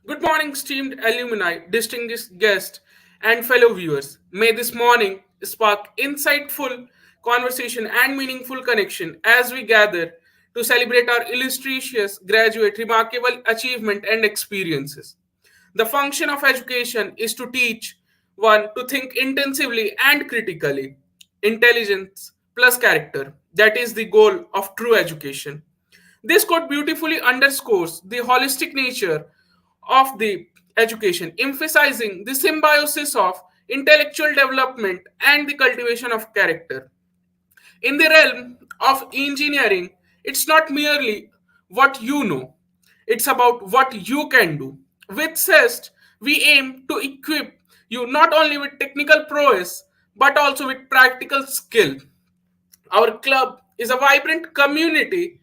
Good morning, esteemed alumni, distinguished guests, and fellow viewers. May this morning spark insightful conversation and meaningful connection as we gather to celebrate our illustrious graduate remarkable achievement and experiences. The function of education is to teach one to think intensively and critically. Intelligence plus character. That is the goal of true education. This quote beautifully underscores the holistic nature of the education, emphasizing the symbiosis of intellectual development and the cultivation of character. In the realm of engineering, it's not merely what you know, it's about what you can do. With CEST, we aim to equip you not only with technical prowess but also with practical skill. Our club is a vibrant community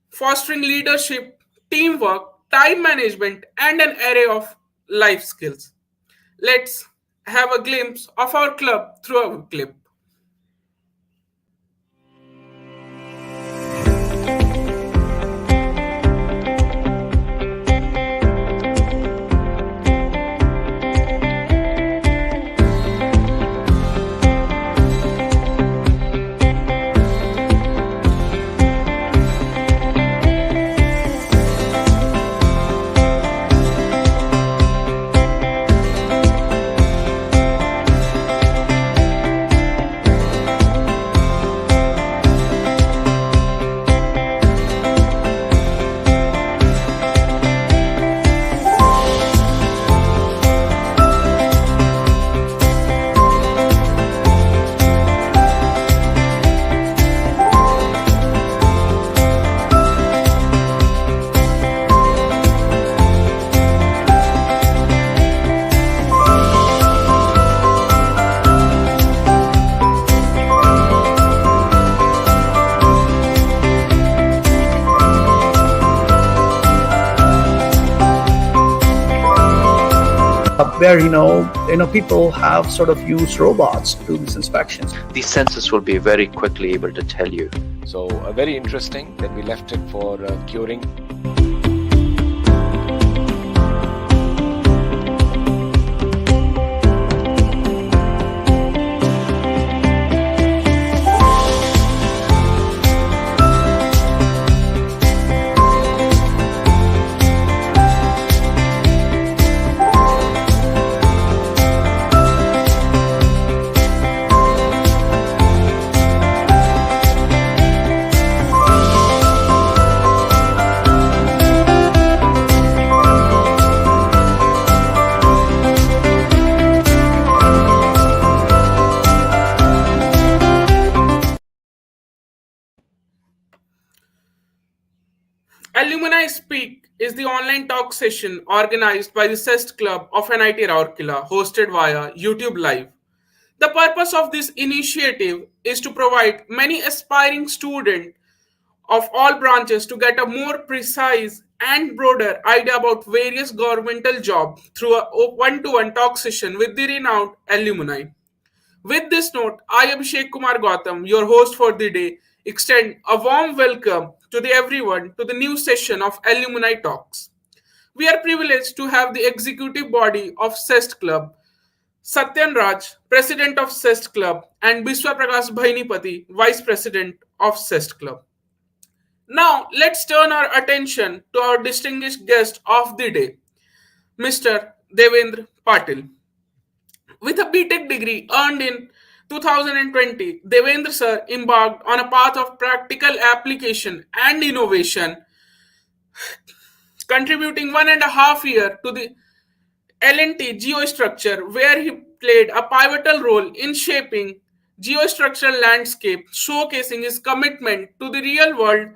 fostering leadership, teamwork, time management, and an array of life skills. Let's have a glimpse of our club through a clip. Where people have sort of used robots to do these inspections. These sensors will be very quickly able to tell you. So very interesting that we left it for curing. Alumni Speak is the online talk session organized by the CEST Club of NIT Rourkela, hosted via YouTube Live. The purpose of this initiative is to provide many aspiring students of all branches to get a more precise and broader idea about various governmental jobs through a one-to-one talk session with the renowned alumni. With this note, I, Abhishek Kumar Gautam, your host for the day, extend a warm welcome to everyone to the new session of Alumni Talks. We are privileged to have the executive body of CEST Club, Satyan Raj, President of CEST Club, and Biswa Prakash Bhainipati, Vice President of CEST Club. Now, let's turn our attention to our distinguished guest of the day, Mr. Devendra Patil. With a B.Tech degree earned in 2020, Devendra sir embarked on a path of practical application and innovation, contributing 1.5 years to the L&T geostructure, where he played a pivotal role in shaping geostructural landscape, showcasing his commitment to the real-world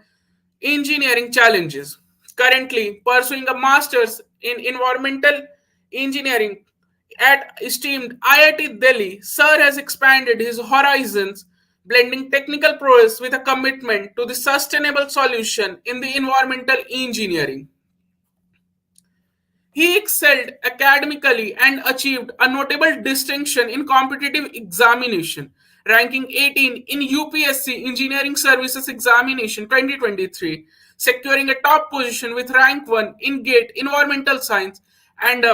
engineering challenges. Currently pursuing a master's in environmental engineering at esteemed IIT Delhi, Sir has expanded his horizons, blending technical prowess with a commitment to the sustainable solution in the environmental engineering. He excelled academically and achieved a notable distinction in competitive examination, ranking 18 in UPSC Engineering Services Examination 2023, securing a top position with rank 1 in GATE Environmental Science and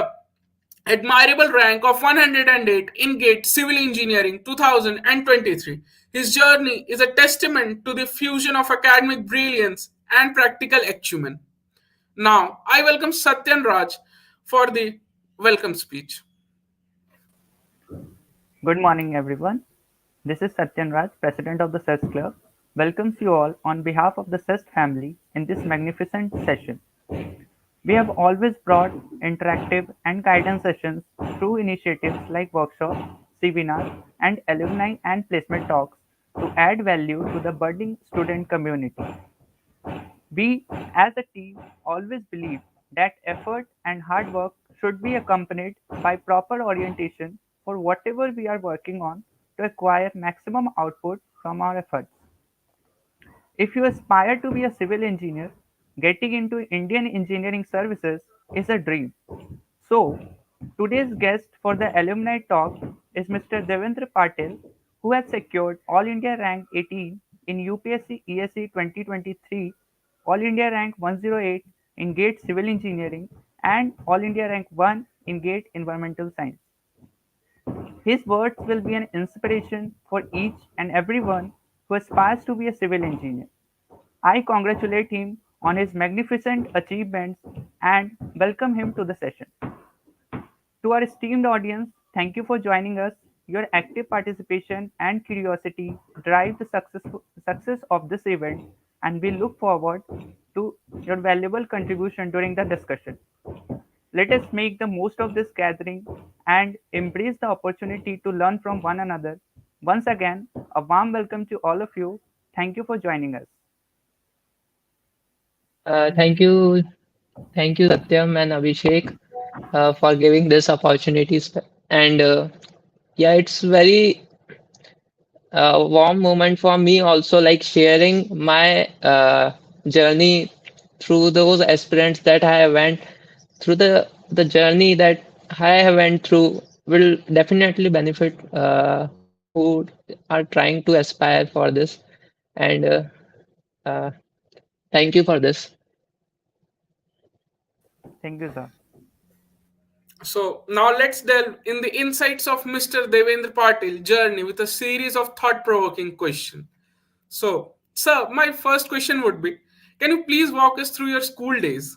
admirable rank of 108 in GATE Civil Engineering 2023. His journey is a testament to the fusion of academic brilliance and practical acumen. Now, I welcome Satyan Raj for the welcome speech. Good morning, everyone. This is Satyan Raj, President of the CEST Club, welcomes you all on behalf of the CEST family in this magnificent session. We have always brought interactive and guidance sessions through initiatives like workshops, seminars, and alumni and placement talks to add value to the budding student community. We, as a team, always believe that effort and hard work should be accompanied by proper orientation for whatever we are working on to acquire maximum output from our efforts. If you aspire to be a civil engineer, getting into Indian engineering services is a dream. So, today's guest for the alumni talk is Mr. Devendra Patil, who has secured All India Rank 18 in UPSC ESE 2023, All India Rank 108 in GATE Civil Engineering, and All India Rank 1 in GATE Environmental Science. His words will be an inspiration for each and everyone who aspires to be a civil engineer. I congratulate him on his magnificent achievements and welcome him to the session. To our esteemed audience, thank you for joining us. Your active participation and curiosity drive the success of this event, and we look forward to your valuable contribution during the discussion. Let us make the most of this gathering and embrace the opportunity to learn from one another. Once again, a warm welcome to all of you. Thank you for joining us. Thank you, Satyam and Abhishek, for giving this opportunity. And yeah, it's very warm moment for me also, like sharing my journey through those aspirants that I went through the journey that I have went through will definitely benefit who are trying to aspire for this. And uh, thank you for this. Thank you, sir. So now let's delve in the insights of Mr. Devendra Patil journey with a series of thought-provoking questions. So, sir, my first question would be, can you please walk us through your school days?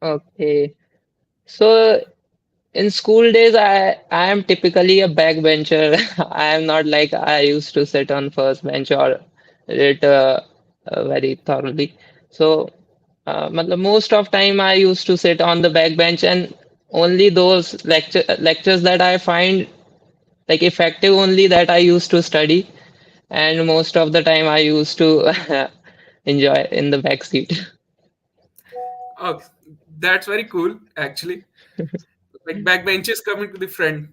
Okay. So in school days, I am typically a backbencher. I am not like I used to sit on first bench or read very thoroughly. So, most of time I used to sit on the back bench, and only those lectures that I find like effective only that I used to study, and most of the time I used to enjoy in the back seat. Oh, that's very cool, actually. Like backbenches coming to the front.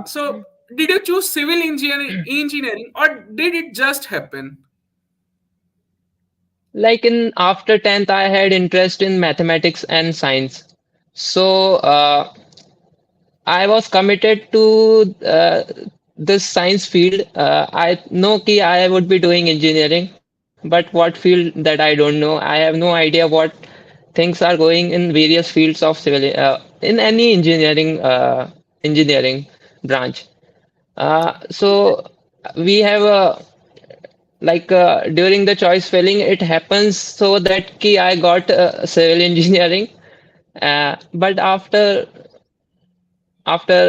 So, did you choose civil engineering, or did it just happen? Like in after 10th, I had interest in mathematics and science. So I was committed to this science field. I know ki I would be doing engineering, but what field that I don't know. I have no idea what things are going in various fields of in any engineering branch. So we have a during the choice filling, it happens so that ki I got civil engineering. But after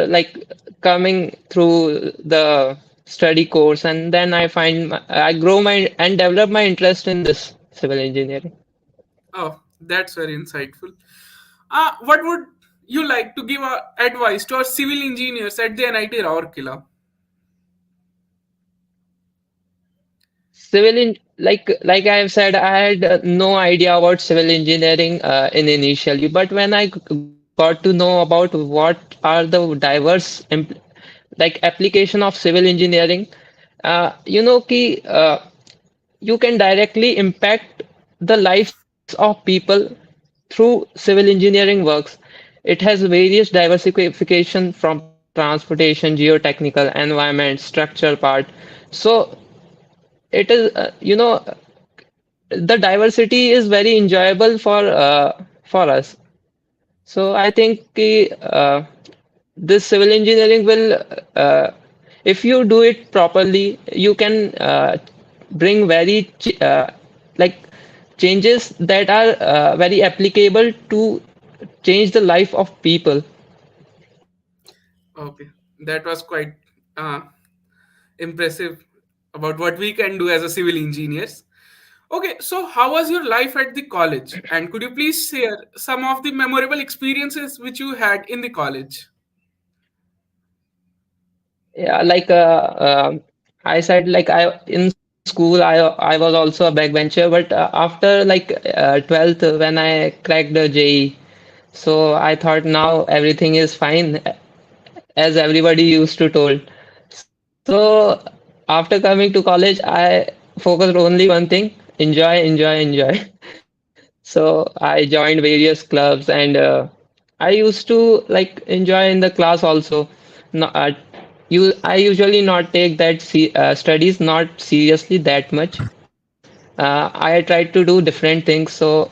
like coming through the study course, and then I grow my and develop my interest in this civil engineering. Oh, that's very insightful. What would you like to give advice to our civil engineers at the NIT Rourkela? Like I have said, I had no idea about civil engineering in initially, but when I got to know about what are the diverse application of civil engineering, ki you can directly impact the lives of people through civil engineering works. It has various diversification from transportation, geotechnical, environment, structure part. So it is, the diversity is very enjoyable for us. So I think this civil engineering will, if you do it properly, you can bring very like changes that are very applicable to change the life of people. Okay, that was quite uh, impressive about what we can do as a civil engineers. Okay, so how was your life at the college? And could you please share some of the memorable experiences which you had in the college? Yeah, like I said, like I in school, I was also a backbencher, but after like 12th, when I cracked the JE, so I thought now everything is fine, as everybody used to told. So after coming to college, I focused only one thing: enjoy, enjoy, enjoy. So I joined various clubs, and I used to like enjoy in the class also. No, I usually not take that studies not seriously that much. I tried to do different things. So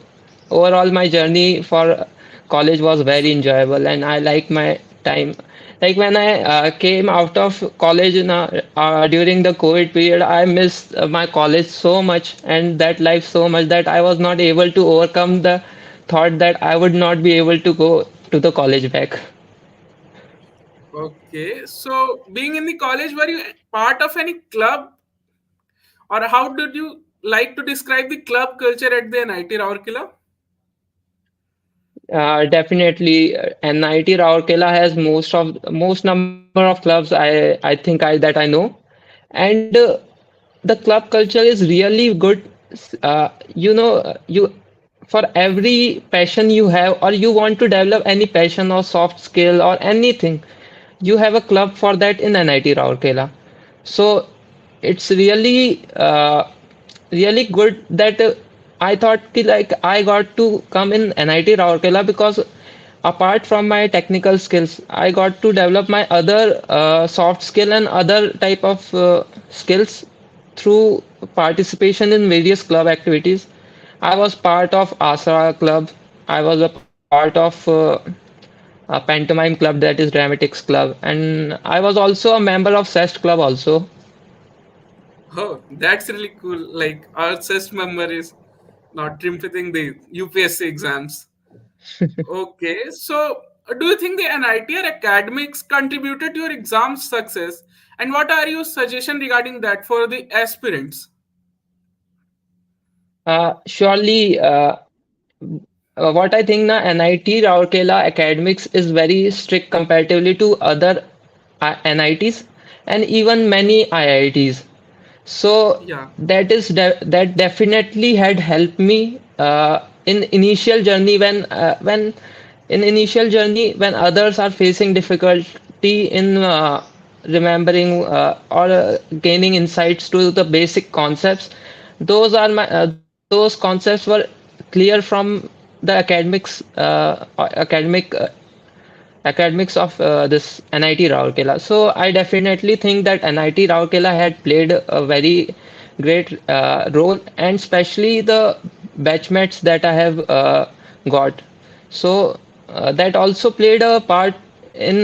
overall, my journey for college was very enjoyable, and I like my time. Like when I came out of college during the COVID period, I missed my college so much and that life so much that I was not able to overcome the thought that I would not be able to go to the college back. Okay, so being in the college, were you part of any club, or how did you like to describe the club culture at the NIT Rourkela? Definitely, NIT Rourkela has most number of clubs I think I that I know, and the club culture is really good. You for every passion you have or you want to develop any passion or soft skill or anything, you have a club for that in NIT Rourkela. So it's really good that I thought ki, like I got to come in NIT Rourkela because apart from my technical skills, I got to develop my other soft skill and other type of skills through participation in various club activities. I was part of ASRA club. I was a part of a pantomime club, that is dramatics club, and I was also a member of CEST club also. Oh, that's really cool. Like our CEST member is not repeating the UPSC exams. Okay, so do you think the NITR academics contributed to your exam success? And what are your suggestions regarding that for the aspirants? Surely, what I think na NIT Rourkela academics is very strict comparatively to other NITs and even many IITs. So Yeah. that definitely had helped me in initial journey when in initial journey when others are facing difficulty in remembering or gaining insights to the basic concepts. Those concepts were clear from the academics of this NIT Rourkela. So I definitely think that NIT Rourkela had played a very great role, and especially the batchmates that I have got. So that also played a part in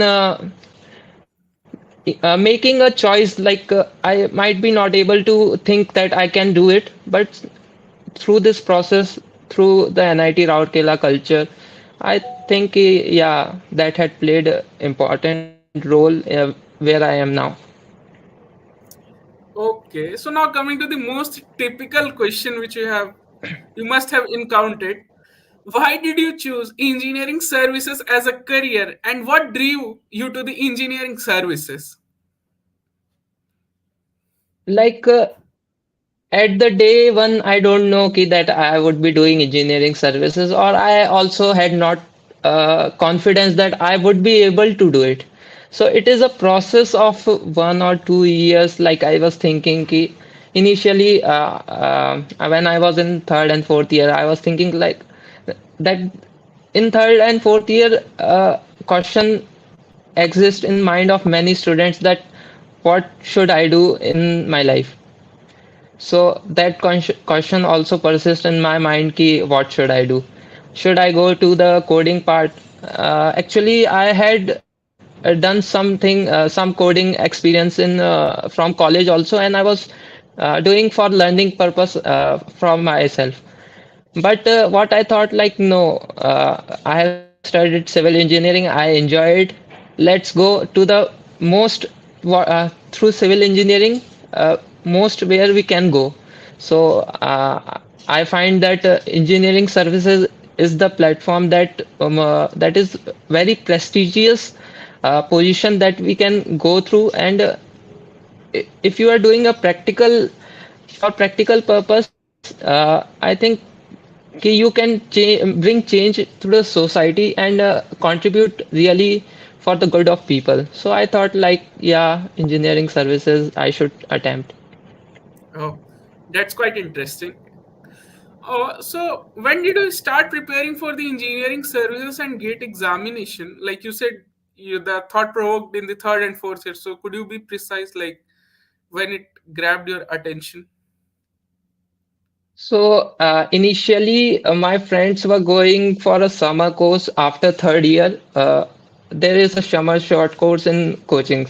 making a choice. Like I might be not able to think that I can do it, but through this process, through the NIT Rourkela culture, I think yeah, that had played an important role where I am now. Okay, so now coming to the most typical question which you must have encountered. Why did you choose engineering services as a career and what drew you to the engineering services? Like at the day when I don't know ki that I would be doing engineering services, or I also had not confidence that I would be able to do it. So it is a process of 1 or 2 years. Like I was thinking ki initially when I was in third and fourth year, I was thinking like that in third and fourth year question exists in mind of many students that what should I do in my life. So that question also persists in my mind ki what should I do? should I go to the coding part? Actually, I had done some coding experience in from college also, and I was doing for learning purpose from myself. But what I thought, like, no, I have studied civil engineering. I enjoy it. Let's go to the most through civil engineering, most where we can go. So I find that engineering services is the platform that is very prestigious position that we can go through. And if you are doing a practical for practical purpose, I think कि you can bring change to the society and contribute really for the good of people. So I thought, like, yeah, engineering services I should attempt. Oh, that's quite interesting. So when did you start preparing for the engineering services and gate examination? Like you said, you the thought provoked in the third and fourth year. So could you be precise, like when it grabbed your attention? So initially, my friends were going for a summer course after third year. There is a summer short course in coaching.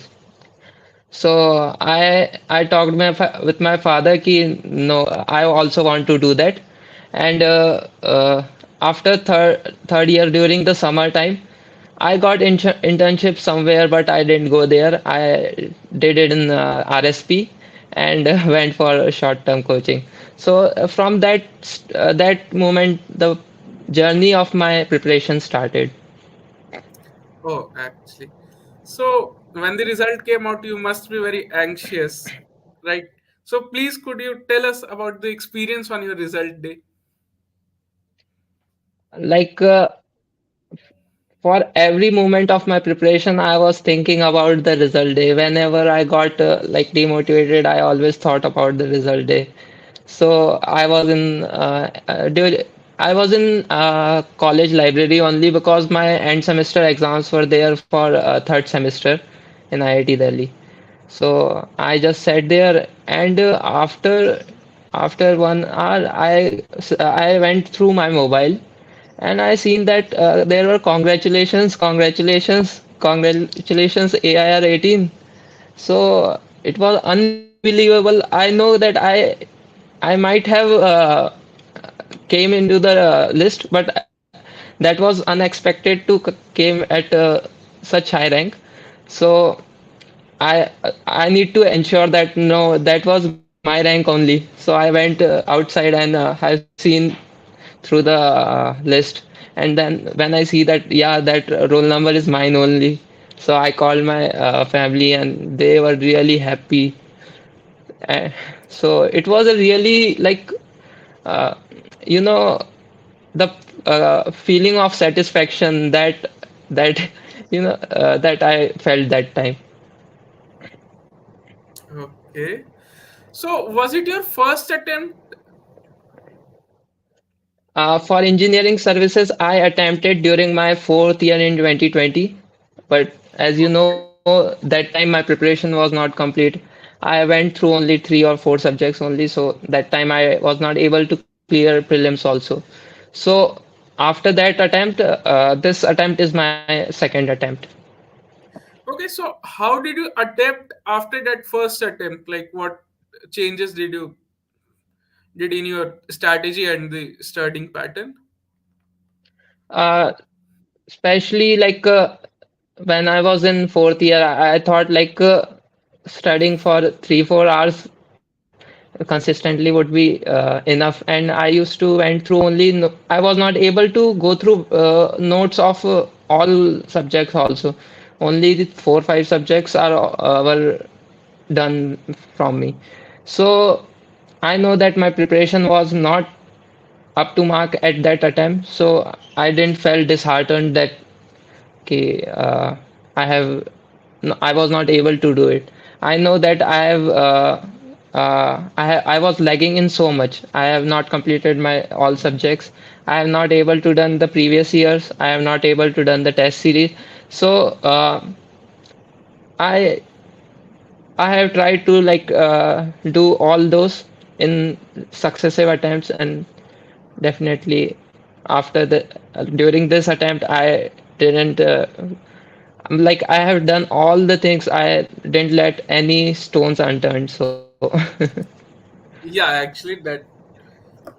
So I talked with my father ki no, I also want to do that. And after third year during the summer time, I got internship somewhere, but I didn't go there. I did it in RSP and went for short term coaching. So from that moment, the journey of my preparation started. Oh, actually. So when the result came out, you must be very anxious, right? So please, could you tell us about the experience on your result day? Like for every moment of my preparation, I was thinking about the result day. Whenever I got like demotivated, I always thought about the result day. So I was in college library only because my end semester exams were there for third semester in IIT Delhi. So I just sat there, and after 1 hour, I went through my mobile, and I seen that there were congratulations AIR 18. So it was unbelievable. I know that I might have came into the list, but that was unexpected to came at such high rank. So I I need to ensure that no, that was my rank only. So I went outside and have seen through the list, and then when I see that, yeah, that roll number is mine only, so I called my family and they were really happy. uh, so it was a really like uh, you know the feeling of satisfaction that that I felt that time. Okay. So was it your first attempt? For engineering services, I attempted during my fourth year in 2020, but as you Okay. know, that time my preparation was not complete. I went through only 3 or 4 subjects only, so that time I was not able to clear prelims also. So after that attempt, this attempt is my second attempt. Okay, so how did you adapt after that first attempt? Like what changes did you did in your strategy and the studying pattern? Uh, Especially like when I was in fourth year, I thought like studying for 3 4 hours consistently would be enough, and I used to went through only I was not able to go through notes of all subjects also. Only the 4 5 subjects are were done from me. So I know that my preparation was not up to mark at that attempt, so I didn't felt disheartened that okay, I have I was not able to do it. I know that I was lagging in so much. I have not completed my all subjects. I have not able to done the previous years. I have not able to done the test series. So I I have tried to like do all those in successive attempts, and definitely. After the during this attempt, I didn't like I have done all the things. I didn't let any stones unturned. So Yeah, actually, that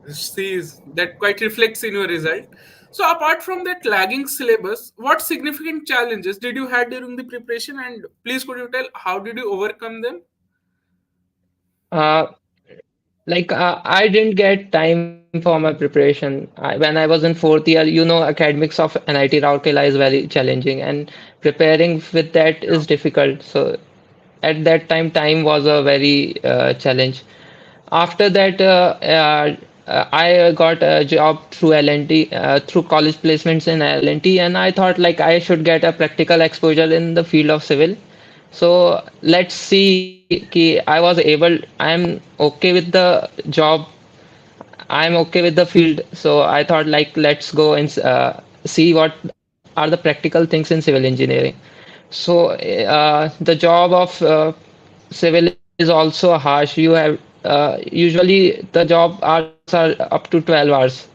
sees that quite reflects in your result. So, apart from that lagging syllabus, what significant challenges did you had during the preparation, and please could you tell how did you overcome them? uh, I didn't get time for my preparation. When I was in fourth year, academics of NIT Rourkela is very challenging, and preparing with that Yeah. is difficult. So at that time was a very challenge. After that, I got a job through L&T, through college placements in L&T, and I thought like I should get a practical exposure in the field of civil. So let's see ki I was able, I'm okay with the job, I'm okay with the field. So I thought like let's go and see what are the practical things in civil engineering. So the job of civil is also harsh. You have usually the job hours are up to 12 hours.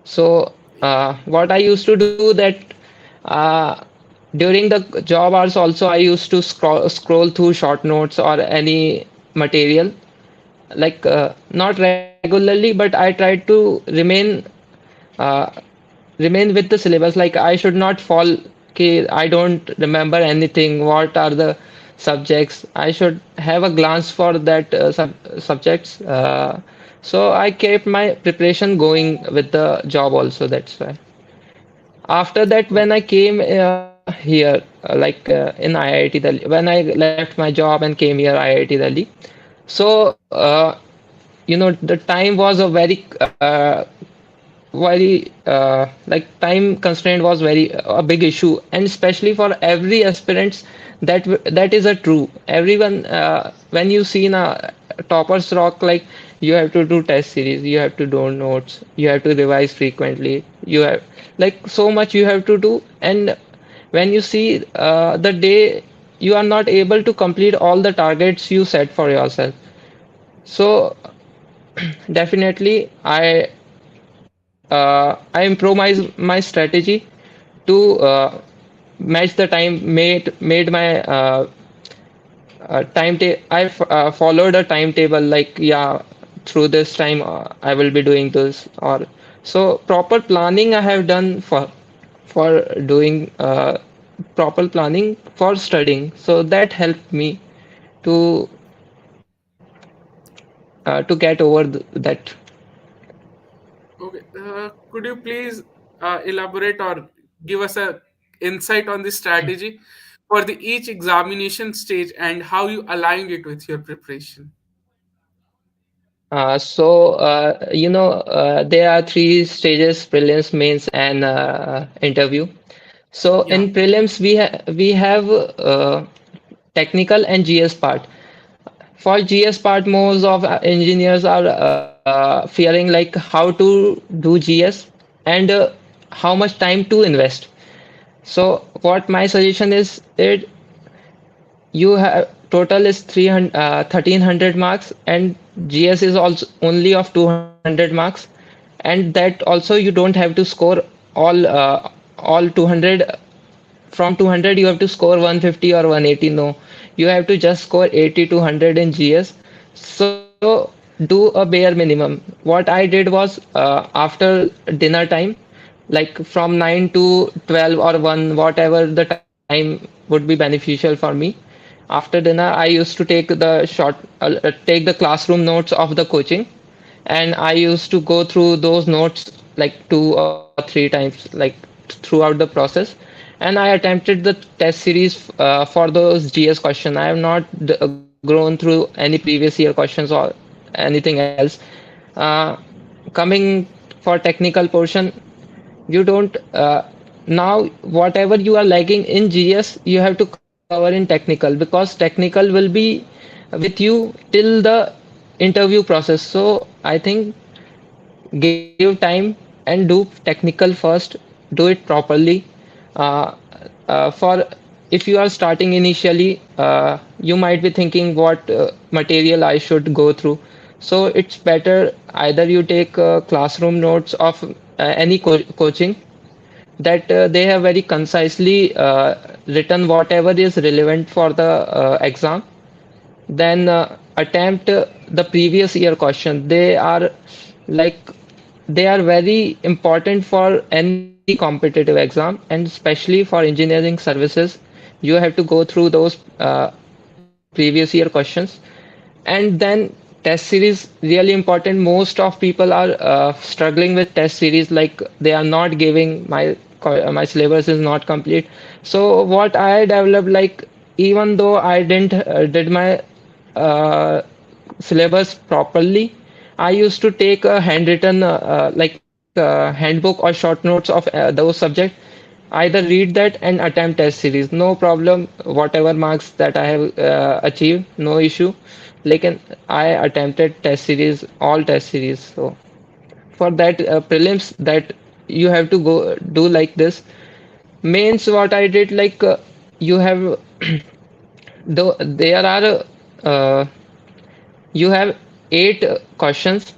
So what I used to do that uh, during the job hours also I used to scroll through short notes or any material, not regularly, but I tried to uh, remain with the syllabus. Like I should not fall. Okay, I don't remember anything. What are the subjects? I should have a glance for that subjects. So I kept my preparation going with the job also. That's why. After that, when I came here, in IIT Delhi, when I left my job and came here, IIT Delhi. So the time was a very time constraint was very a big issue, and especially for every aspirants that is a true everyone. When you see in a toppers rock, like you have to do test series, you have to do notes, you have to revise frequently, you have like so much you have to do. And when you see the day, you are not able to complete all the targets you set for yourself. So definitely I improvise my strategy to match the time, made my timetable. I followed a timetable, like yeah, through this time I will be doing this. Or so proper planning I have done for doing proper planning for studying. So that helped me to to get over that. Okay. Could you please elaborate or give us a insight on the strategy for the each examination stage and how you align it with your preparation? There are three stages: prelims, mains, and interview. So Yeah. in prelims, we have technical and GS part. For GS part, most of engineers are fearing like how to do GS and how much time to invest. So what my suggestion is, you have total is 1300 marks, and GS is also only of 200 marks, and that also you don't have to score all 200. From 200 you have to score 150 or 180. No, you have to just score 80 to 100 in GS. So do a bare minimum. What I did was after dinner time, like from 9 to 12 or 1, whatever the time would be beneficial for me. After dinner, I used to take the classroom notes of the coaching, and I used to go through those notes like 2 or 3 times, like throughout the process. And I attempted the test series for those GS question. I have not grown through any previous year questions or anything else. Uh, Coming for technical portion, you don't now whatever you are lagging in GS, you have to cover in technical, because technical will be with you till the interview process. So I think give time and do technical first, do it properly. uh, for if you are starting initially, you might be thinking what material I should go through. So it's better either you take classroom notes of any coaching, that they have very concisely written whatever is relevant for the exam, then attempt the previous year question. Like they are very important for any competitive exam, and especially for engineering services. You have to go through those previous year questions. And then test series really important. Most of people are struggling with test series, like they are not giving my syllabus is not complete. So what I developed, like even though I didn't did my uh, syllabus properly, I used to take a handwritten like handbook or short notes of those subjects. Either read that and attempt test series, no problem. Whatever marks that I have achieved, no issue. Like I attempted test series, all test series. So for that prelims, that you have to go do like this. Mains, what I did, like you have though there are uh, you have eight questions,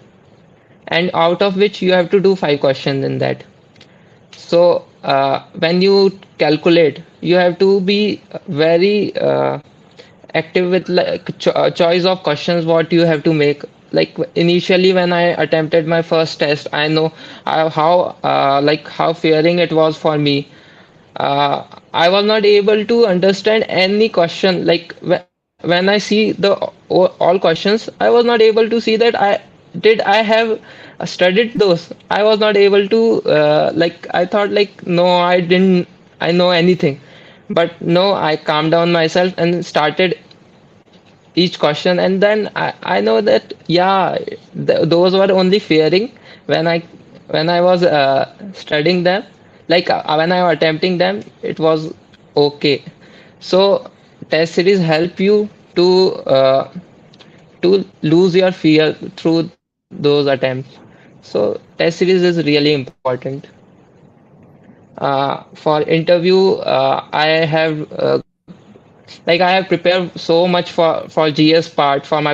and out of which you have to do five questions in that. So when you calculate, you have to be very active with like choice of questions what you have to make. Like initially when I attempted my first test, I know how like how fearing it was for me. uh, I was not able to understand any question. Like when I see the all questions, I was not able to see that I have studied those. I was not able to like I thought like no, I didn't I know anything. But no, I calmed down myself and started each question, and then I know that yeah, those were only fearing when I was studying them, like when I was attempting them, it was okay. So test series help you to lose your fear through those attempts. So test series is really important. For interview, I have like I have prepared so much for GS part, for my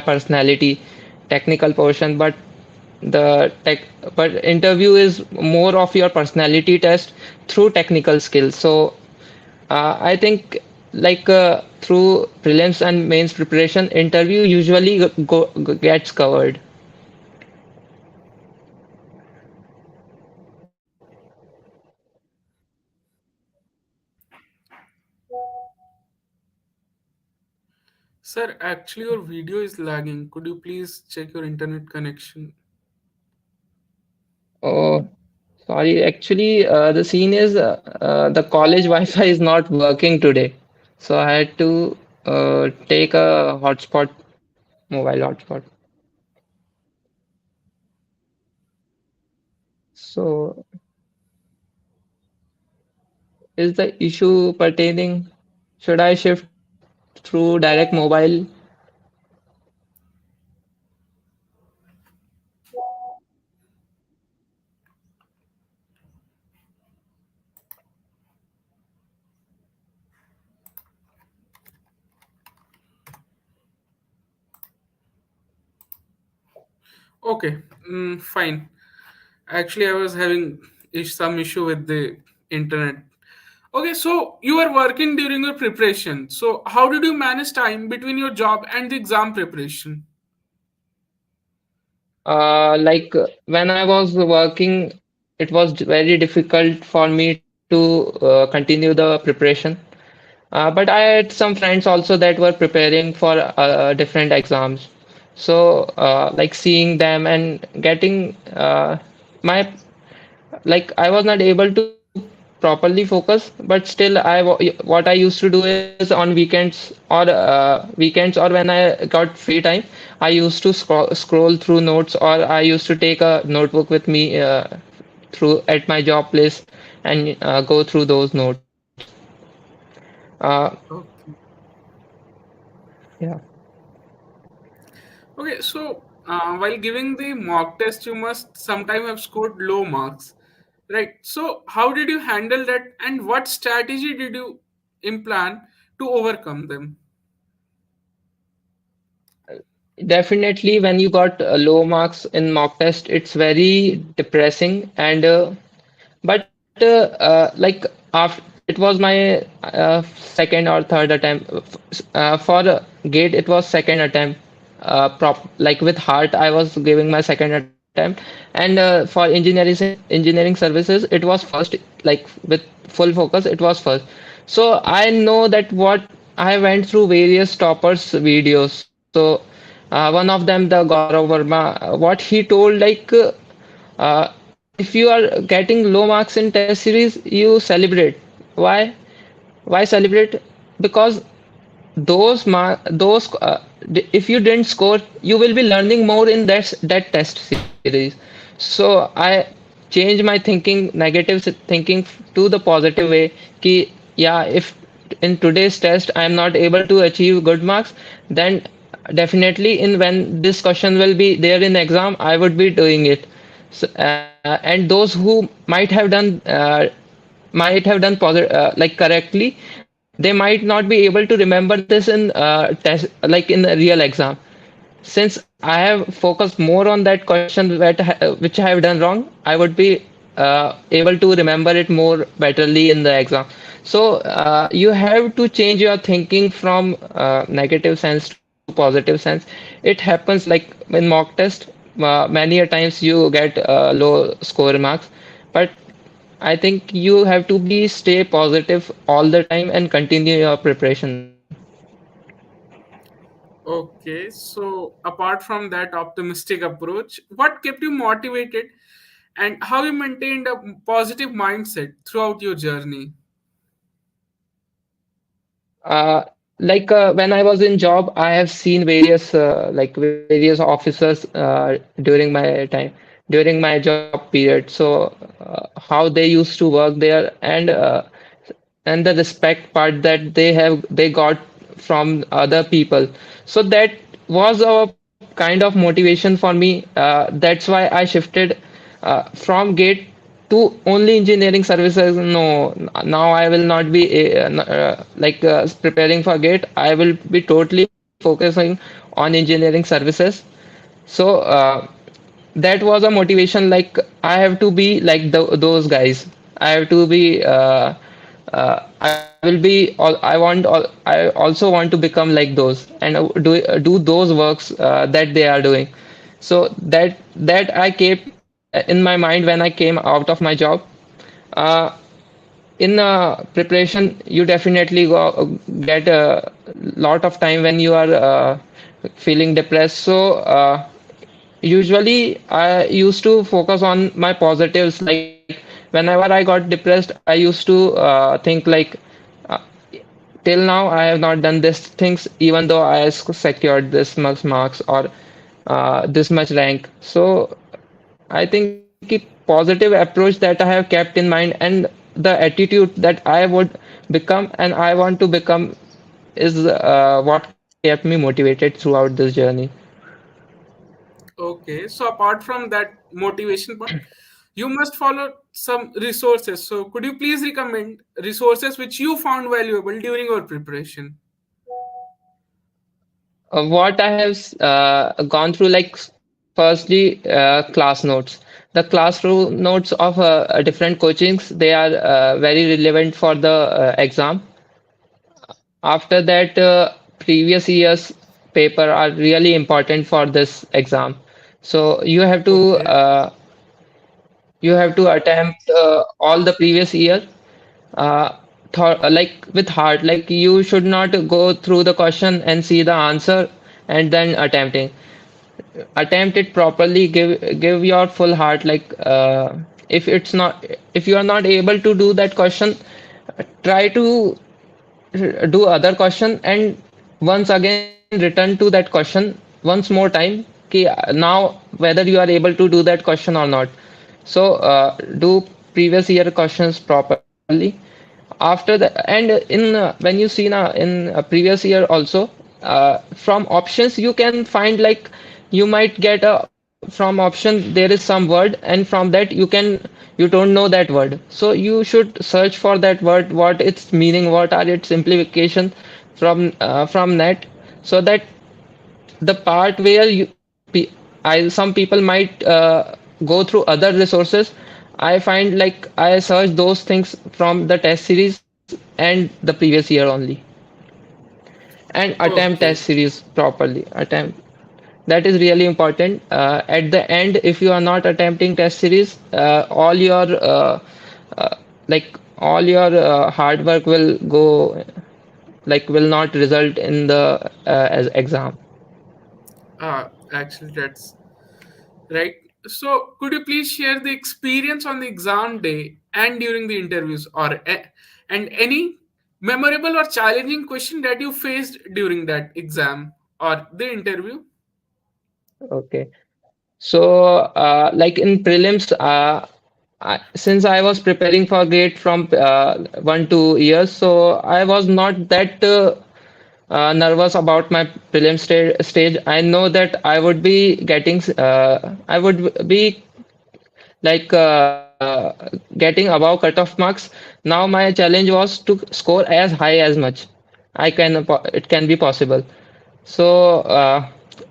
personality technical portion, but the tech but interview is more of your personality test through technical skills. So I think like through prelims and mains preparation, interview usually gets covered. Sir, actually your video is lagging. Could you please check your internet connection? Oh, sorry. Actually, the scene is the college Wi-Fi is not working today, so I had to take a hotspot, mobile hotspot. So, is the issue pertaining? Should I shift through direct mobile? Okay, fine. Actually, I was having some issue with the internet. Okay, so you were working during your preparation. So how did you manage time between your job and the exam preparation? Like when I was working, it was very difficult for me to continue the preparation. But I had some friends also that were preparing for different exams. So, like seeing them and getting my like I was not able to properly focus, but still what I used to do is on weekends or when I got free time, I used to scroll through notes, or I used to take a notebook with me through at my job place and go through those notes. Uh, Okay. yeah. Okay, so while giving the mock test, you must sometime have scored low marks, right? So how did you handle that, and what strategy did you implant to overcome them? Definitely, when you got low marks in mock test, it's very depressing. And like after it was my second or third attempt. For gate, it was second attempt. Like with heart, I was giving my second attempt, and for engineering services, it was first. Like with full focus, it was first. So I know that what I went through various toppers videos. So one of them, the Gaurav Verma, what he told, like if you are getting low marks in test series, you celebrate. Why? Why celebrate? Because if you didn't score, you will be learning more in that test series. So I change my thinking, thinking to the positive way. Ki, yeah, if in today's test I am not able to achieve good marks, then definitely in when this question will be there in exam, I would be doing it. So, and those who might have done like correctly, they might not be able to remember this in test, like in the real exam. Since I have focused more on that question which I have done wrong, I would be able to remember it more betterly in the exam. So you have to change your thinking from negative sense to positive sense. It happens like in mock test. Many a times you get low score marks, but I think you have to be stay positive all the time and continue your preparation. Okay, so apart from that optimistic approach, what kept you motivated and how you maintained a positive mindset throughout your journey? Uh, like when I was in job, I have seen various officers during my time, during my job period. So how they used to work there, and the respect part that they got from other people. So that was a kind of motivation for me. That's why I shifted from gate to only engineering services. No, now I will not be preparing for gate. I will be totally focusing on engineering services. So that was a motivation. Like I have to be like those guys. I have to be. I will be. I want. I also want to become like those and do those works that they are doing. So that I kept in my mind when I came out of my job. Uh, in preparation, you definitely get a lot of time when you are feeling depressed. So usually I used to focus on my positives. Like whenever I got depressed, I used to think like uh, till now I have not done this things, even though I secured this much marks or this much rank. So I think a positive approach that I have kept in mind, and the attitude that I would become and I want to become is what kept me motivated throughout this journey. Okay, so apart from that motivation part, you must follow some resources. So could you please recommend resources which you found valuable during your preparation? What I have gone through, like firstly, class notes. The classroom notes of different coachings, they are very relevant for the exam. After that, previous year's paper are really important for this exam. So Okay, you have to attempt all the previous year like with heart. Like you should not go through the question and see the answer and then attempt it properly. Give your full heart. Like if you are not able to do that question, try to do other question and once again return to that question once more time. Ki now whether you are able to do that question or not. So do previous year questions properly. After that, and in when you see now in a previous year also, from options you can find, like you might get a from option there is some word, and from that you don't know that word, so you should search for that word, what its meaning, what are its implications from net, so that the part where some people might go through other resources. I find like I search those things from the test series and the previous year only, and attempt test Okay. series properly. Attempt that is really important. At the end, if you are not attempting test series, uh, all your hard work will go, like will not result in the as exam. Actually, that's right. So, could you please share the experience on the exam day and during the interviews, and any memorable or challenging question that you faced during that exam or the interview? Okay. So, like in prelims, since I was preparing for GATE from 1 2 years, so I was not that nervous about my stage. I know that I would be like getting above cutoff marks. Now my challenge was to score as high as much it can be possible. So,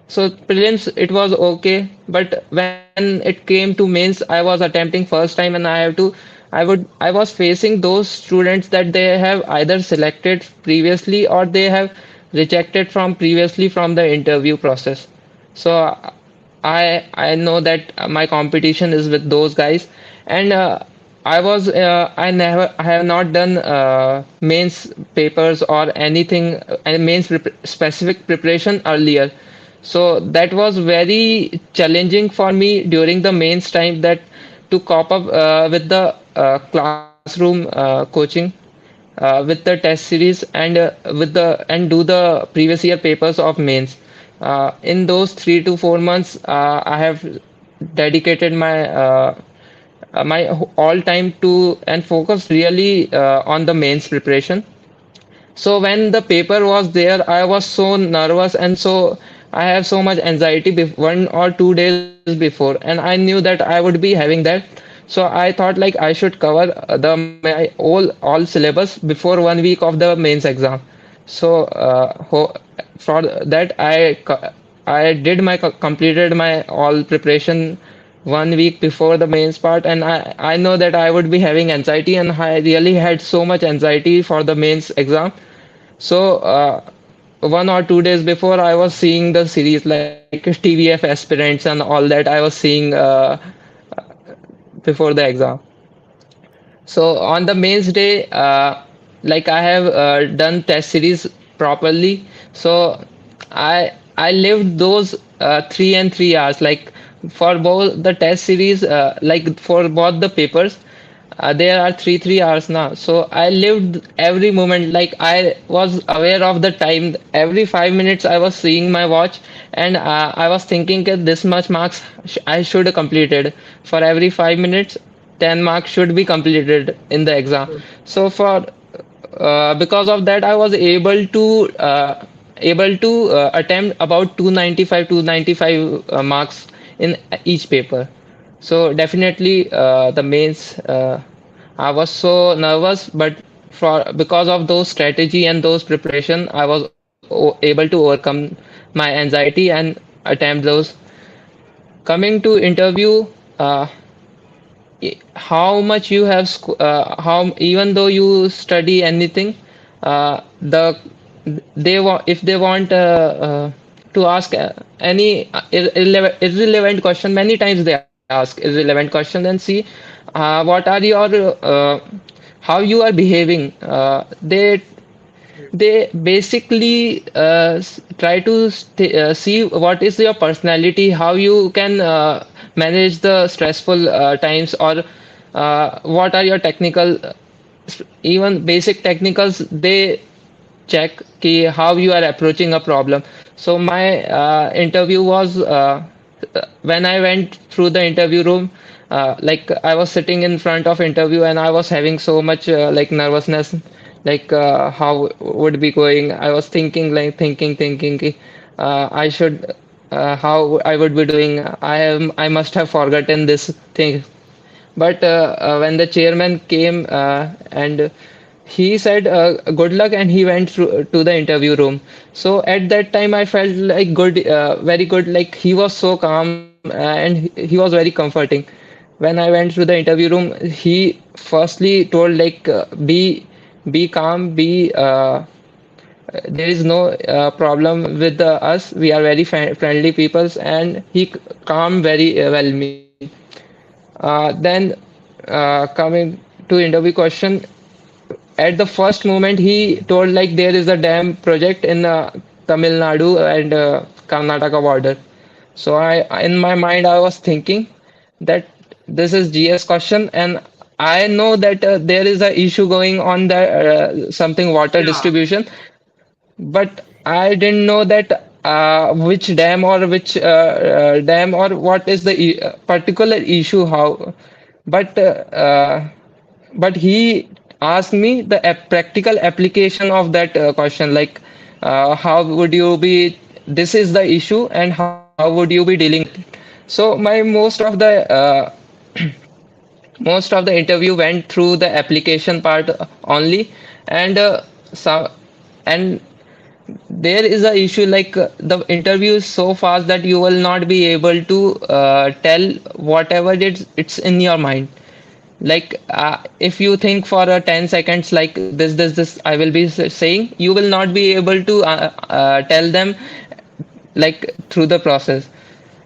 so prelims it was okay, but when it came to mains, I was attempting first time, and I was facing those students that they have either selected previously or they have rejected from previously from the interview process. So I know that my competition is with those guys, and I have not done mains papers or anything mains specific preparation earlier. So that was very challenging for me during the mains time, that to cope up with the classroom coaching, with the test series, and do the previous year papers of mains. In those 3 to 4 months, I have dedicated my all time to and focused really on the mains preparation. So when the paper was there, I was so nervous, and so I have so much anxiety 1 or 2 days before, and I knew that I would be having that. So I thought like I should cover the my all syllabus before 1 week of the mains exam. So for that I did my completed my all preparation 1 week before the mains part, and I know that I would be having anxiety, and I really had so much anxiety for the mains exam. So 1 or 2 days before, I was seeing the series like TVF aspirants and all that. I was seeing before the exam. So on the mains day, like I have done test series properly. So I lived those 3 and 3 hours, like for both the test series, like for both the papers. There are 3 3 hours now. So I lived every moment, like I was aware of the time. Every 5 minutes I was seeing my watch, and I was thinking that this much marks I should have completed. For every 5 minutes, 10 marks should be completed in the exam. So for because of that, I was able to attempt about 295 marks in each paper. So definitely the mains. I was so nervous, but for because of those strategy and those preparation, I was able to overcome my anxiety and attempt those. Coming to interview, how much you have how even though you study anything, the they want if they want to ask any irrelevant question, many times they ask irrelevant question, and see what are your how you are behaving. They basically try to see what is your personality, how you can manage the stressful times, or what are your technical, even basic technicals. They check ki how you are approaching a problem. So my interview was when I went through the interview room, like I was sitting in front of interview, and I was having so much like nervousness, like how would be going. I was thinking like thinking ki, I should how I would be doing. I must have forgotten this thing. But when the chairman came and he said good luck, and he went through to the interview room. So at that time I felt like good, very good, like he was so calm, and he was very comforting. When I went through the interview room, he firstly told like be calm, be there is no problem with us, we are very friendly peoples, and he calmed very well me. Then coming to interview question, at the first moment he told like there is a dam project in Tamil Nadu and Karnataka border. So in my mind, I was thinking that this is GS question, and I know that there is a issue going on the something water Yeah, distribution, but I didn't know that which dam or which dam or what is the particular issue how. But but he asked me the practical application of that question, like how would you be, this is the issue and how would you be dealing with it. So my most of the interview went through the application part only, and so and there is a issue like the interview is so fast that you will not be able to tell whatever it's in your mind. Like if you think for 10 seconds like this I will be saying, you will not be able to tell them like through the process.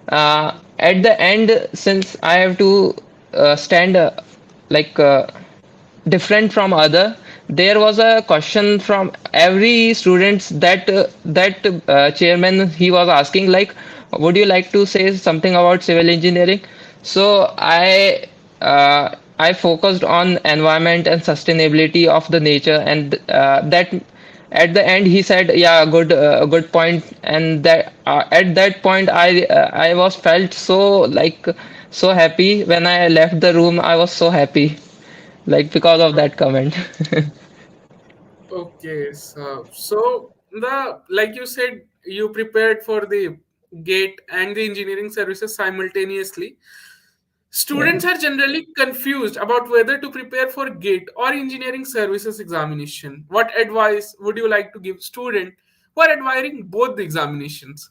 At the end, since I have to stand like different from other, there was a question from every students that chairman he was asking like, would you like to say something about civil engineering? So I focused on environment and sustainability of the nature, and that at the end he said yeah, good point. And that at that point I was felt so like so happy. When I left the room, I was so happy, like because of that comment. okay. So the like you said, you prepared for the gate and the engineering services simultaneously. Yeah. Students are generally confused about whether to prepare for GATE or engineering services examination. What advice would you like to give student who are admiring both the examinations?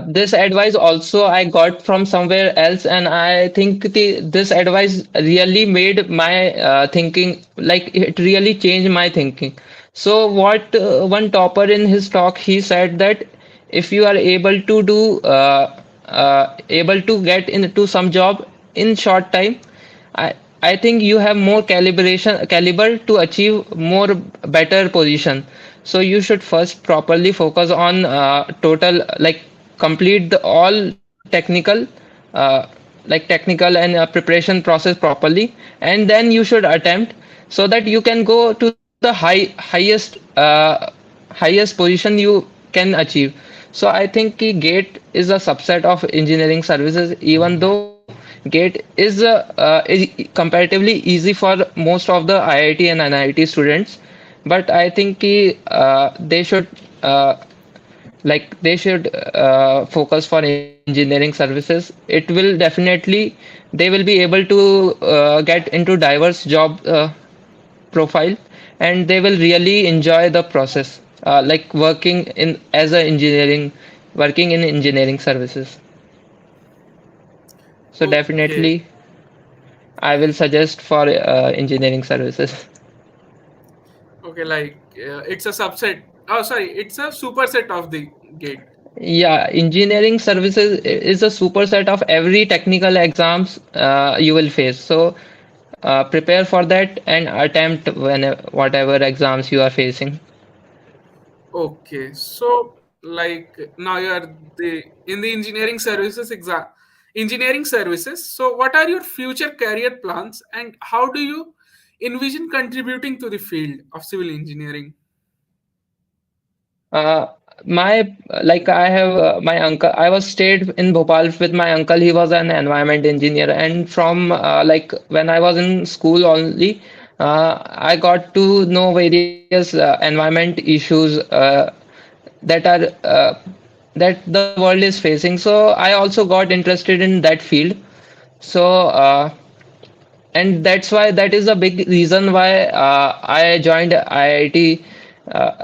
This advice also I got from somewhere else, and I think this advice really made my thinking, like it really changed my thinking. So, what one topper in his talk he said that if you are able to get into some job in short time, I I think you have more caliber to achieve more better position. So you should first properly focus on total like complete the all technical uh, technical and preparation process properly, and then you should attempt so that you can go to the highest position you can achieve. So I think gate is a subset of engineering services, even though gate is comparatively easy for most of the IIT and NIT students. But I think they should focus for engineering services. It will definitely, they will be able to get into diverse job profile, and they will really enjoy the process like working in as a engineering, working in engineering services. So Okay, definitely I will suggest for engineering services. okay, like it's a subset. Oh, sorry, it's a superset of the GATE. Yeah, engineering services is a superset of every technical exams you will face. So prepare for that and attempt when whatever exams you are facing. Okay, so like now you are the in the engineering services exam, engineering services. So what are your future career plans and how do you envision contributing to the field of civil engineering? Uh, my like I have my uncle. I was stayed in Bhopal with my uncle. He was an environment engineer, and from like when I was in school only, I got to know various environment issues that are that the world is facing. So I also got interested in that field. So and that is a big reason why I joined IIT.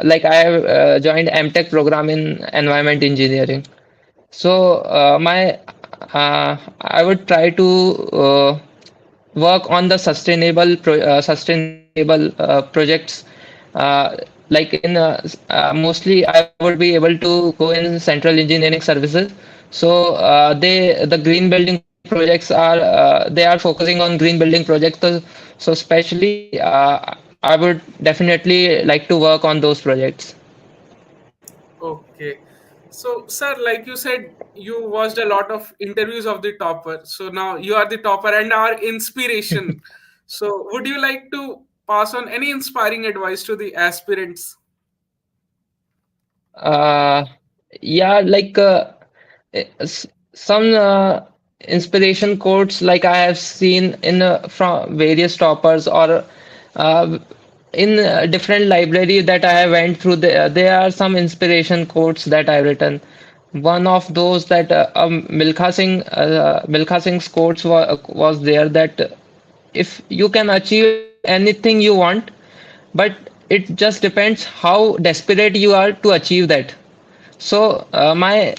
Like I have joined M.Tech program in environment engineering. So I would try to work on the sustainable projects. Like in mostly I would be able to go in central engineering services. So the green building projects are they are focusing on green building projects. So especially I would definitely like to work on those projects. Okay. So, sir, like you said, you watched a lot of interviews of the topper. So now you are the topper and our inspiration. So, would you like to pass on any inspiring advice to the aspirants? Uh, yeah, like some inspiration quotes like I have seen in from various toppers or uh, in different library that I have went through. There are some inspiration quotes that I've written. One of those that Milkha Singh's quotes was there that if you can achieve anything you want, but it just depends how desperate you are to achieve that. So my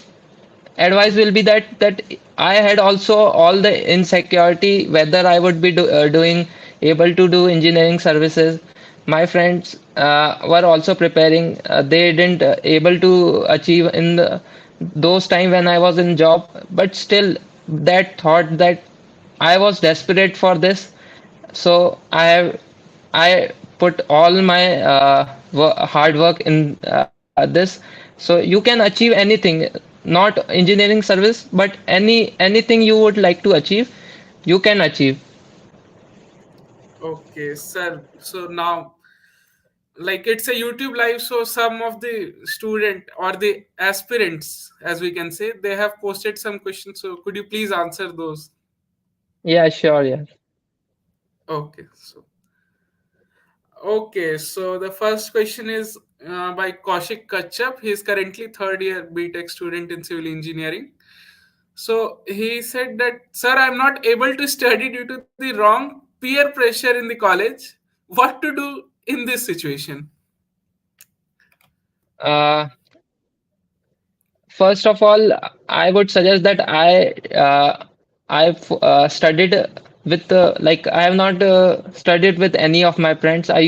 advice will be that I had also all the insecurity whether I would be doing able to do engineering services. My friends were also preparing. They didn't able to achieve in those time when I was in job, but still that thought that I was desperate for this, so I put all my hard work in this. So you can achieve anything, not engineering service, but anything you would like to achieve, you can achieve. Okay, sir. So now, like it's a YouTube live, so some of the student or the aspirants, as we can say, they have posted some questions. So could you please answer those? Yeah, sure, yeah. Okay, so the first question is by Kaushik Kachap. He is currently third year B.Tech student in civil engineering. So he said that, sir, I'm not able to study due to the wrong peer pressure in the college. What to do in this situation? uh, First of all, I would suggest that I've studied with like I have not studied with any of my friends. I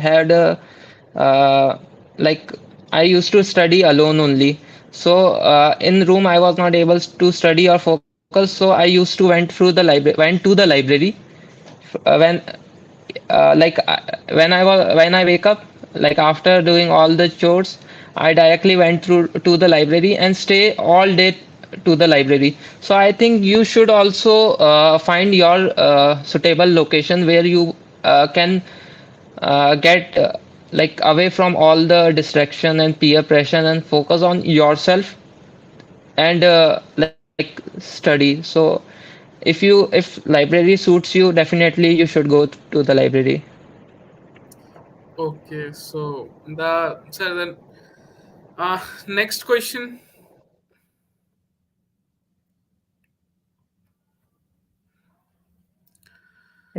had uh, like I used to study alone only. So in room I was not able to study or focus. So I used to went to the library when when I wake up, like after doing all the chores, I directly went through to the library and stay all day to the library. So I think you should also find your suitable location where you can get like away from all the distraction and peer pressure and focus on yourself and like study. So if library suits you, definitely you should go to the library. Okay, so the sir then next question.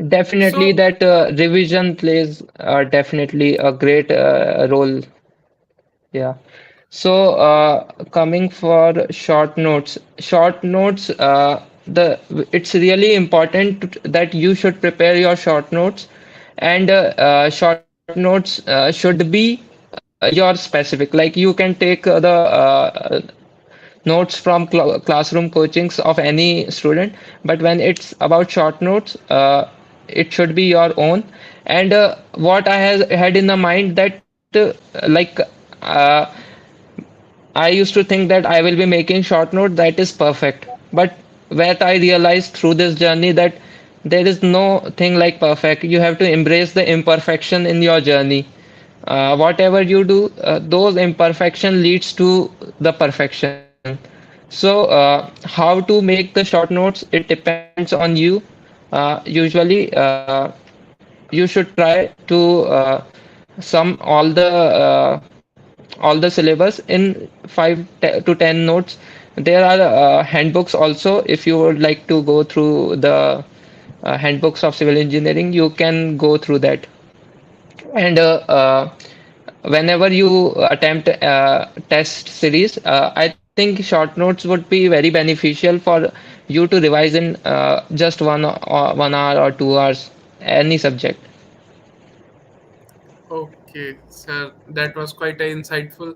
Definitely, So that revision plays definitely a great role. Yeah. So, coming for short notes, the it's really important that you should prepare your short notes, and short notes should be your specific. Like you can take notes from classroom coachings of any student, but when it's about short notes, it should be your own. And what I has had in the mind that like uh, I used to think that I will be making short note that is perfect, but what I realized through this journey that there is no thing like perfect. You have to embrace the imperfection in your journey. Whatever you do, those imperfection leads to the perfection. So how to make the short notes, it depends on you. Usually you should try to sum all the syllabus in 5 to 10 notes. There are handbooks also if you would like to go through the handbooks of civil engineering, you can go through that. And whenever you attempt test series, I think short notes would be very beneficial for you to revise in just 1 hour or 2 hours any subject. Okay, sir, that was quite an insightful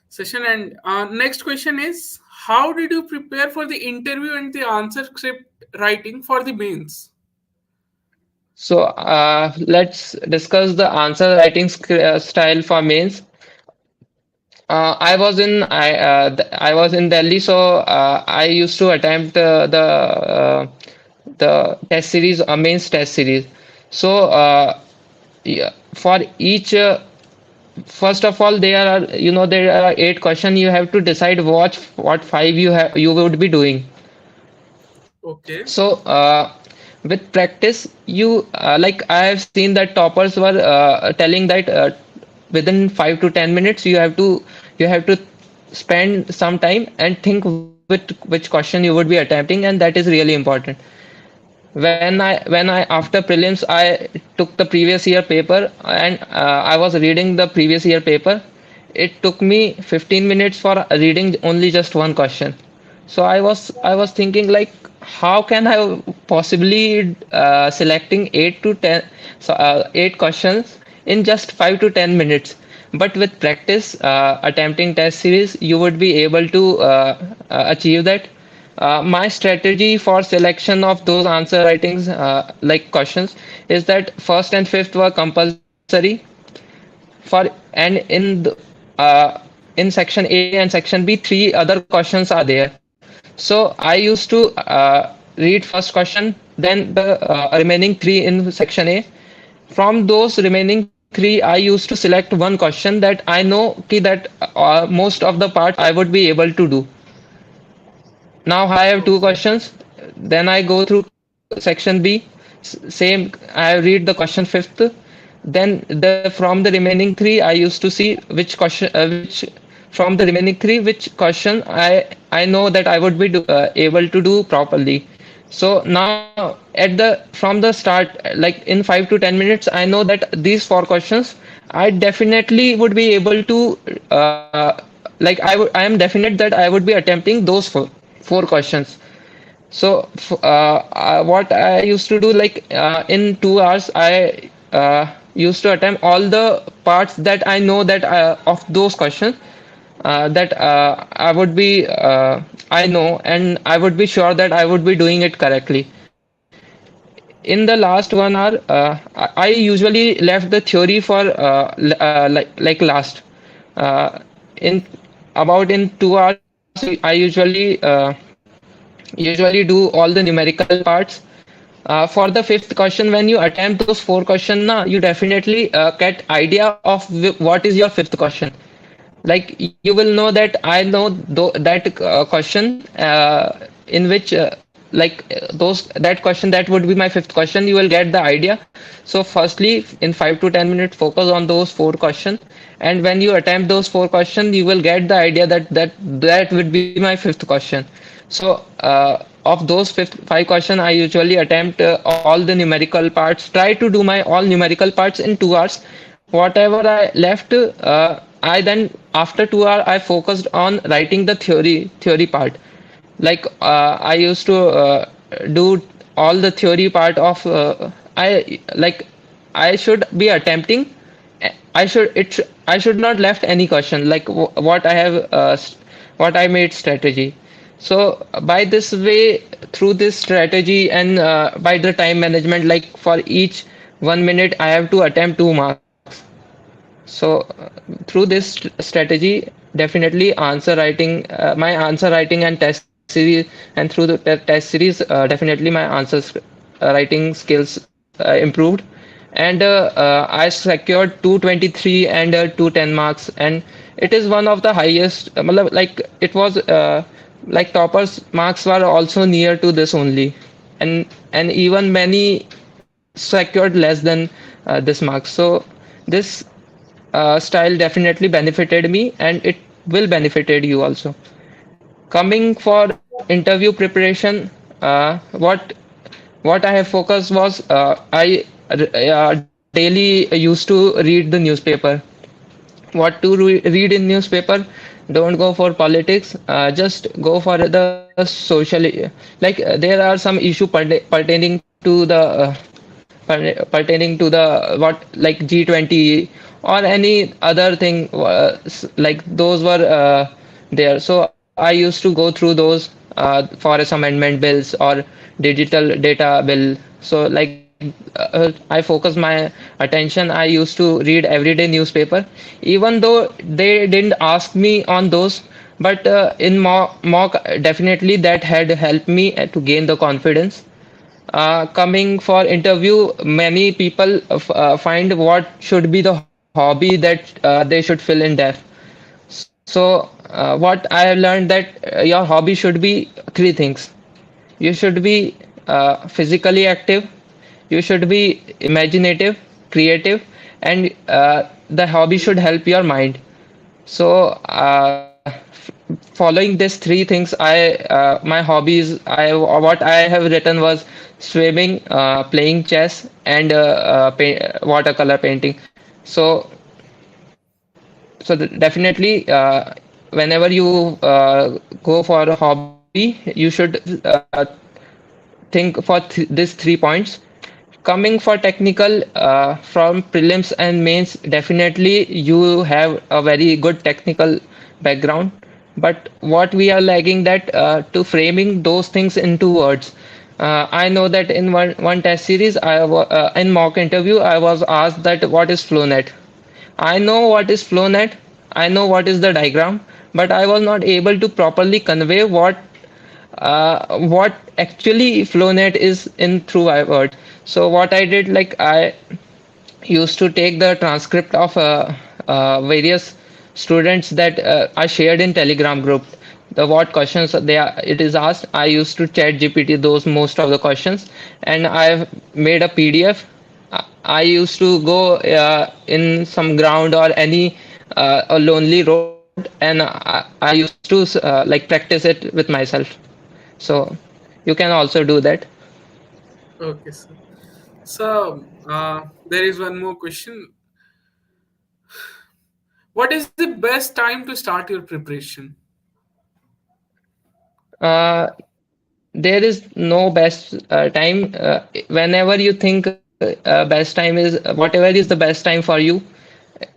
session. And next question is, how did you prepare for the interview and the answer script writing for the mains? So let's discuss the answer writing style for mains. I was in Delhi, so I used to attempt the test series, mains test series. So yeah, for each first of all, there are 8 questions. You have to decide what five you would be doing. Okay, So with practice, you like I have seen that toppers were telling that within 5 to 10 minutes you have to spend some time and think which question you would be attempting, and that is really important. When I after prelims I took the previous year paper, and I was reading the previous year paper. It took me 15 minutes for reading only just one question. So I was thinking like, how can I possibly selecting 8 to 10, so 8 questions in just 5 to 10 minutes? But with practice, attempting test series, you would be able to achieve that. My strategy for selection of those answer writings, like questions, is that first and fifth were compulsory for, and in section A and section B, 3 other questions are there. So I used to read first question, then the remaining 3 in section A. From those remaining 3, I used to select one question that I know that most of the parts I would be able to do. Now I have two okay, questions. Then I go through section B. Same, I read the question fifth. Then from the remaining 3, I used to see which question, which from the remaining 3, which question I know that I would be able to do properly. So now at the from the start, like in 5 to 10 minutes, I know that these 4 questions I definitely would be able to I am definite that I would be attempting those four questions. So what I used to do, like in 2 hours, I used to attempt all the parts that I know that of those questions that I know, and I would be sure that I would be doing it correctly. In the last 1 hour, I usually left the theory for like last. In about in 2 hours, I usually do all the numerical parts. For the fifth question, when you attempt those 4 questions, na, you definitely get idea of what is your fifth question. Like you will know that I know that question in which those that question that would be my fifth question. You will get the idea. So firstly, in 5 to 10 minutes, focus on those 4 questions, and when you attempt those 4 questions, you will get the idea that would be my fifth question. So of those 5 questions, I usually attempt all the numerical parts. Try to do my all numerical parts in 2 hours. Whatever I left, I then after 2 hours I focused on writing the theory part. Like I used to do all the theory part of I should be attempting. I should not left any question like what I have what I made strategy. So by this way, through this strategy and by the time management, like for each 1 minute, I have to attempt 2 marks. So through this strategy, definitely answer writing, my answer writing and test series, and through the test series, definitely my answers writing skills improved, and I secured 223 and 210 marks, and it is one of the highest. Like it was like toppers marks were also near to this only, and even many secured less than this mark. So this style definitely benefited me, and it will benefited you also. Coming for interview preparation, what what I have focused was I daily used to read the newspaper. What to read in newspaper? Don't go for politics. Just go for the social. Like there are some issue pertaining to the pertaining to the what like G20 or any other thing like those were there. So I used to go through those forest amendment bills or digital data bill. So like I focus my attention. I used to read everyday newspaper, even though they didn't ask me on those. But in mock, definitely that had helped me to gain the confidence. Coming for interview, many people find what should be the hobby that they should fill in there. So what I have learned that your hobby should be three things. You should be physically active, you should be imaginative, creative, and the hobby should help your mind. So, following these three things, my hobbies, I what I have written was swimming, playing chess, and watercolor painting. So, definitely, whenever you go for a hobby, you should think for these 3 points. Coming for technical, from prelims and mains, definitely you have a very good technical background. But what we are lagging that to framing those things into words. I know that in one test series, in mock interview, I was asked that what is FlowNet. I know what is FlowNet. I know what is the diagram, but I was not able to properly convey what actually FlowNet is in through my word. So what I did, like I used to take the transcript of various students that are shared in Telegram group. The what questions it is asked. I used to chat GPT those most of the questions, and I've made a PDF. I used to go in some ground or any a lonely road, and I used to like practice it with myself. So you can also do that. Okay, sir. So, there is one more question. What is the best time to start your preparation? Uh, there is no best time. Whenever you think best time is whatever is the best time for you,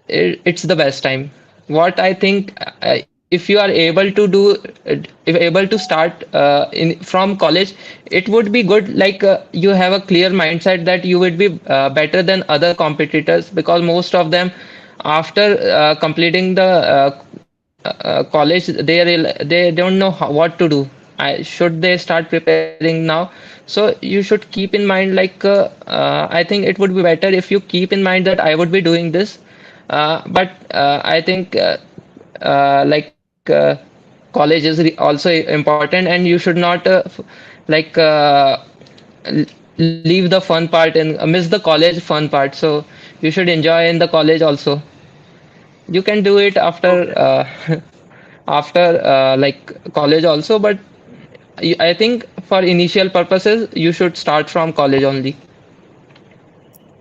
it's the best time. What I think, if you are able to do, if able to start in from college, it would be good. Like you have a clear mindset that you would be better than other competitors, because most of them, after completing the college, they don't know what to do. Should they start preparing now? So you should keep in mind, like I think it would be better if you keep in mind that I would be doing this, but I think like college is also important, and you should not like leave the fun part and miss the college fun part. So you should enjoy in the college also. You can do it after Okay. after like college also, but I think for initial purposes you should start from college only.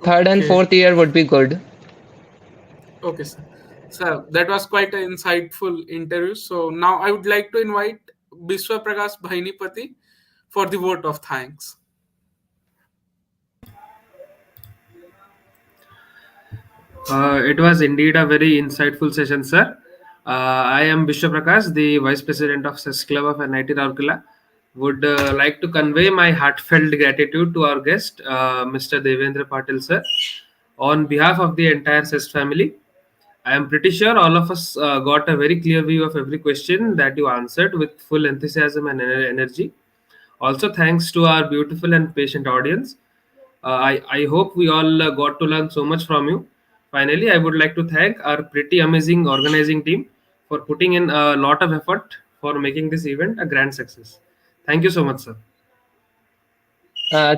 Third and Okay. fourth year would be good. Okay, sir. So that was quite an insightful interview. So now I would like to invite Biswa Prakash Bhainipati for the vote of thanks. It was indeed a very insightful session, sir. I am Bishwa Prakash, the Vice President of CEST Club of NIT Rourkela. Would like to convey my heartfelt gratitude to our guest, Mr. Devendra Patil, sir, on behalf of the entire CEST family. I am pretty sure all of us got a very clear view of every question that you answered with full enthusiasm and energy. Also, thanks to our beautiful and patient audience. I hope we all got to learn so much from you. Finally, I would like to thank our pretty amazing organizing team for putting in a lot of effort for making this event a grand success. Thank you so much, sir.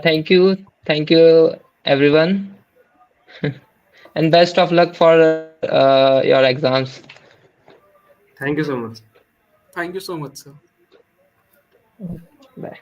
Thank you, everyone, and best of luck for your exams. Thank you so much. Thank you so much, sir. Bye.